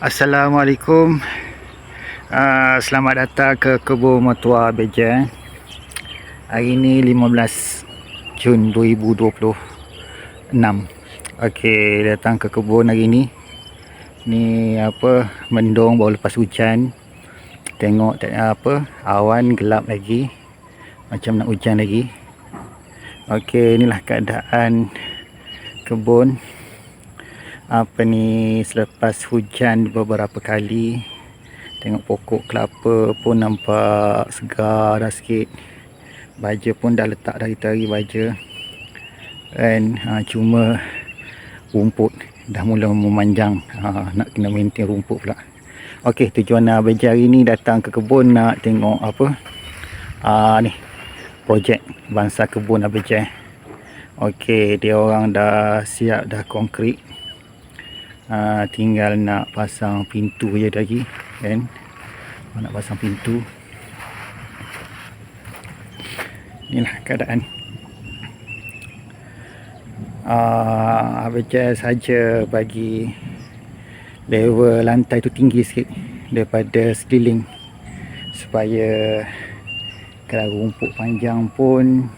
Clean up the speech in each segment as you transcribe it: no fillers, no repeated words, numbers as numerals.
Assalamualaikum. Selamat datang ke kebun mertua Beja. Hari ni 15 Jun 2026. Okey, datang ke kebun hari ni. Ni apa, mendung baru lepas hujan. Tengok awan gelap lagi. Macam nak hujan lagi. Okey, inilah keadaan kebun selepas hujan beberapa kali. Tengok pokok kelapa pun nampak segar dah sikit. Baja pun dah letak dari tadi baja. Dan cuma rumput dah mula memanjang. Nak kena maintain rumput pula. Okey, tujuan Beja hari ni datang ke kebun nak tengok ni projek bangsa kebun Beja. Okey, dia orang dah siap dah konkrit. Tinggal nak pasang pintu je lagi kan. Nak pasang pintu. Inilah keadaan. Beja saja bagi level lantai tu tinggi sikit daripada sekeliling, supaya kalau rumput panjang pun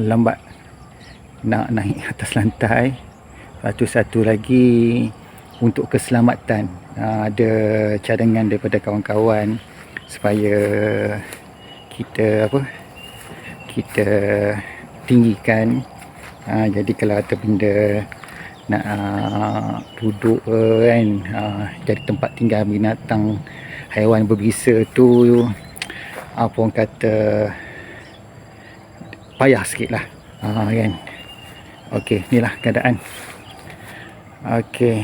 lambat nak naik atas lantai. Satu lagi untuk keselamatan, ada cadangan daripada kawan-kawan supaya kita tinggikan. Jadi kalau ada benda nak duduk kan, jadi tempat tinggal binatang, haiwan berbisa tu, orang kata payah sikit lah kan. Okey, inilah keadaan. Okey,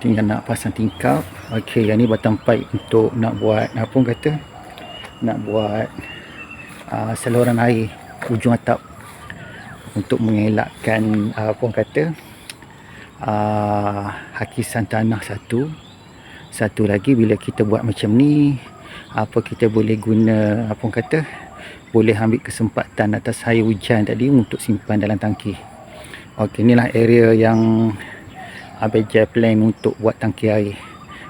tinggal nak pasang tingkap. Okey, yang ni batang pipe untuk nak buat nak buat saluran air ujung atap, untuk mengelakkan hakisan tanah. Satu lagi, bila kita buat macam ni, kita boleh guna boleh ambil kesempatan atas air hujan tadi untuk simpan dalam tangki. Okey, inilah area yang Beja plan untuk buat tangki air.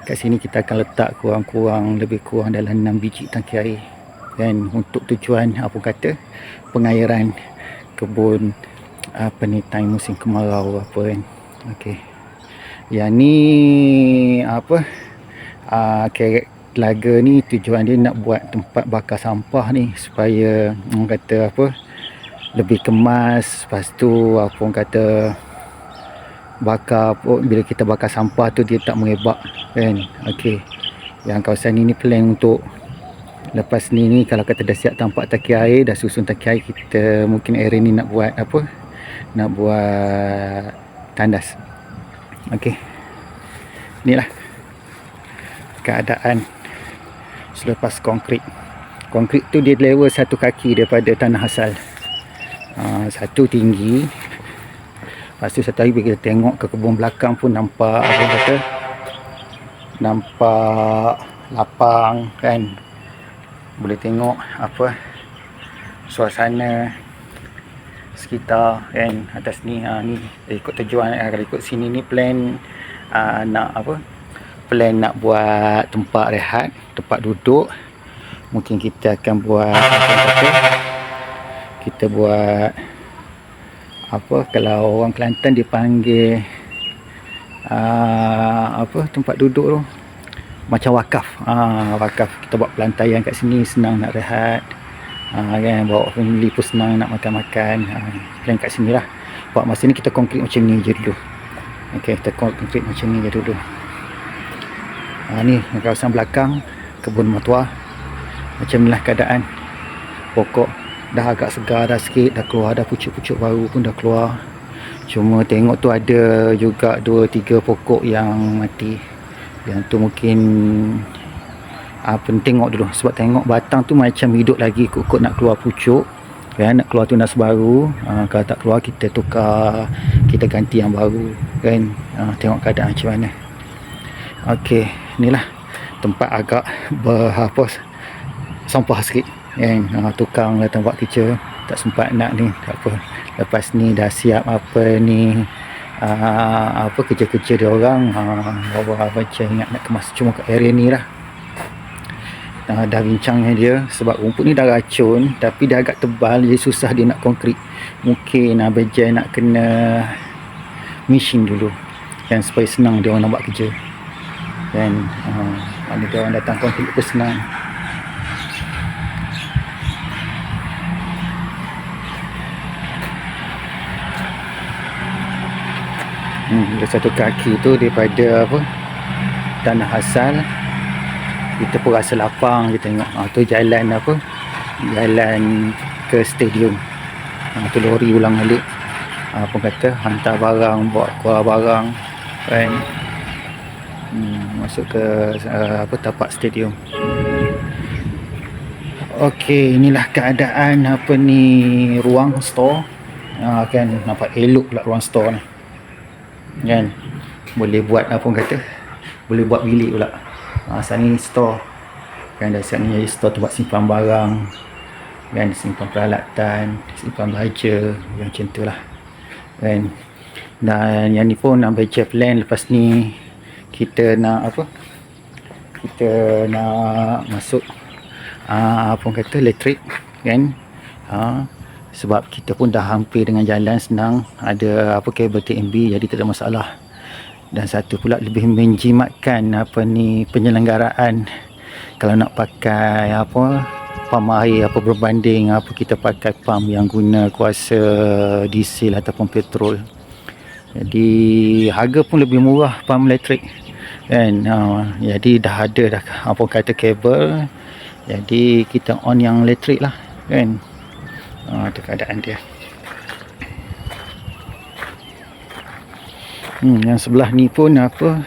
Kat sini kita akan letak lebih kurang dalam 6 biji tangki air kan, untuk tujuan pengairan kebun time musim kemarau kan. Okey, yang ni kerek telaga ni, tujuan dia nak buat tempat bakar sampah ni, supaya lebih kemas. Lepas tu bila kita bakar sampah tu dia tak mengebak kan. Okey, yang kawasan ni plan untuk lepas ni kalau kata dah siap tampak tangki air, dah susun tangki air, kita mungkin area ni nak buat tandas. Okey, inilah keadaan selepas konkrit tu. Dia level satu kaki daripada tanah asal, satu tinggi. Lepas tu satu hari bila kita tengok ke kebun belakang pun nampak nampak lapang kan. Boleh tengok suasana sekitar kan atas ni. Ni ikut tujuan, kalau ikut sini ni plan plan nak buat tempat rehat, tempat duduk. Mungkin kita akan buat kalau orang Kelantan dipanggil tempat duduk tu macam wakaf. Wakaf, kita buat pelantaian kat sini, senang nak rehat kan, bawa family pun senang nak makan-makan. Plan kat sini lah. Buat masa ni kita konkrit macam ni je dulu. Okey, kita konkrit macam ni je dulu. Ni kawasan belakang kebun mertua. Macam inilah keadaan. Pokok dah agak segar dah sikit, dah keluar dah pucuk-pucuk baru pun dah keluar. Cuma tengok tu ada juga 2-3 pokok yang mati. Yang tu mungkin tengok dulu, sebab tengok batang tu macam hidup lagi, ikut nak keluar pucuk kan, nak keluar tunas baru. Kalau tak keluar kita tukar, kita ganti yang baru kan. Tengok keadaan macam mana. Okey, inilah tempat agak sampah sikit kan. Tukang datang buat kerja. tak sempat nak ni, tak apa. Lepas ni dah siap apa ni, apa kerja-kerja dia orang, bawa macam ingat nak kemas cuma kat area ni lah. Dah bincangnya dia, sebab rumput ni dah racun tapi dia agak tebal, jadi susah dia nak konkrit. Mungkin Abang nak kena mesin dulu kan, supaya senang dia orang nak buat kerja kan. Ada dia orang datang konkrit pun senang. Satu kaki tu daripada apa, tanah asal, kita pun rasa lapang kita tengok. Tu jalan apa, jalan ke stadium. Tu lori ulang alik, apa kata, hantar barang, bawa keluar barang kan, masuk ke apa, tapak stadium. Okey, inilah keadaan apa ni, ruang store. Kan nampak elok pula ruang store ni kan. Boleh buat apa kata, boleh buat bilik pula. Sini store kan, dah siap ni jadi store tempat simpan barang kan, simpan peralatan, simpan baja yang macam tu lah kan. Dan yang ni pun nak baca plan, lepas ni kita nak apa, kita nak masuk apa kata, elektrik kan. Sebab kita pun dah hampir dengan jalan, senang ada apa, kabel TMB, jadi tak ada masalah. Dan satu pula lebih menjimatkan apa ni, penyelenggaraan. Kalau nak pakai apa, pam air apa berbanding apa kita pakai pam yang guna kuasa diesel ataupun petrol. Jadi harga pun lebih murah pam elektrik kan. Jadi dah ada dah apa kata kabel, jadi kita on yang elektrik lah kan. Itu keadaan dia. Yang sebelah ni pun apa,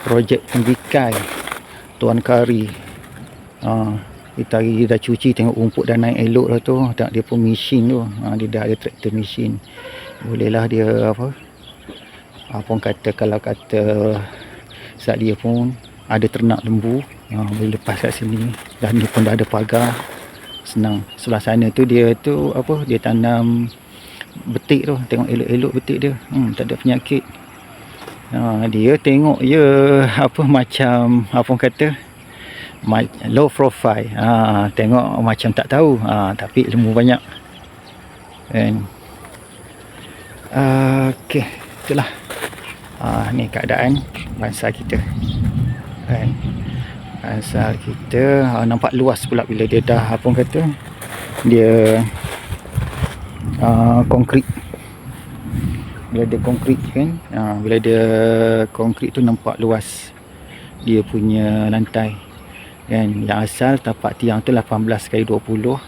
projek pembikai Tuan Kari. Kita hari dah cuci, tengok rumput dah naik elok dah tu. Tengok dia pun mesin tu, dia dah ada traktor mesin. Bolehlah dia apa kata, kalau kata saat dia pun ada ternak lembu, boleh lepas kat sini. Dan ni pun dah ada pagar, senang. Sebelah sana tu dia tu apa, dia tanam betik tu, tengok elok-elok betik dia, tak ada penyakit. Dia tengok je apa, macam apa kata, low profile, tengok macam tak tahu, tapi ilmu banyak kan. Okey, itulah ni keadaan bangsa kita kan. Bangsa kita nampak luas pula bila dia dah apa kata, dia konkrit. Bila dia konkrit kan, bila dia konkrit tu nampak luas dia punya lantai kan. Yang asal tapak tiang tu 18x20,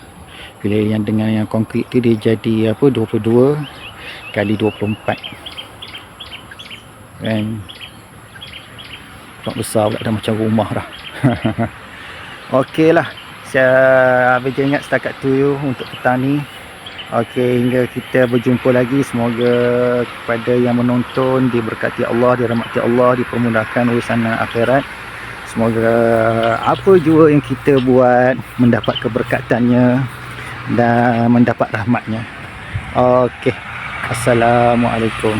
bila yang dengan yang konkrit tu dia jadi apa, 22x24 kan. Nampak besar pula, dah macam rumah dah. Okey lah, saya ingat setakat tu untuk petang ni. Okey, hingga kita berjumpa lagi. Semoga kepada yang menonton diberkati Allah, dirahmati Allah, dipermudahkan urusan akhirat. Semoga apa jua yang kita buat mendapat keberkatannya dan mendapat rahmatnya. Okey, Assalamualaikum.